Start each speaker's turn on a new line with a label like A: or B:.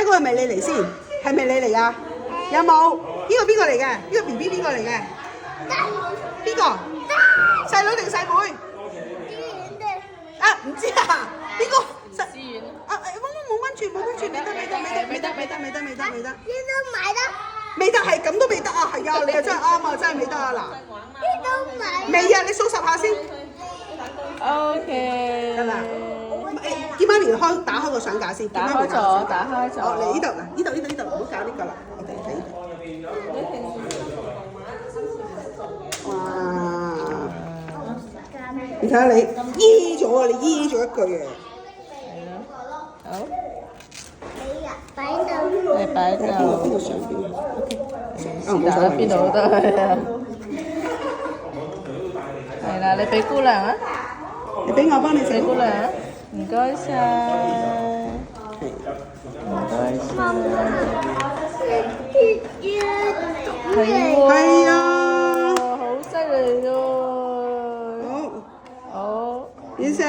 A: 睇個係咪你嚟先？係咪你嚟㗎？有冇？呢個邊個嚟嘅？呢個 BB 邊個嚟嘅？邊個？細佬定細妹？啊，唔知啊，邊個？啊，冇溫住，未得。未得係咁都未得啊！係啊，你又真係啱啊，真係未得啊嗱。未啊，你數10下先。
B: OK。
A: 得啦。叫媽咪打開個相架先。
B: 打開咗。
A: 哦，嚟呢度嗱，呢度，唔好搞呢個啦。我哋睇呢度。哇！你睇下你醫咗啊！你醫咗一句啊！
B: 係咯。好。
A: 你擺度邊個上邊？OK。
B: 打邊度都得係啊。係啦，你俾姑娘啊。
A: 你俾我幫你整。
B: 俾姑娘啊。唔該晒。唔該晒。
A: 係啊。
B: 好犀利喎！
A: 好。
B: 好。
A: 完成。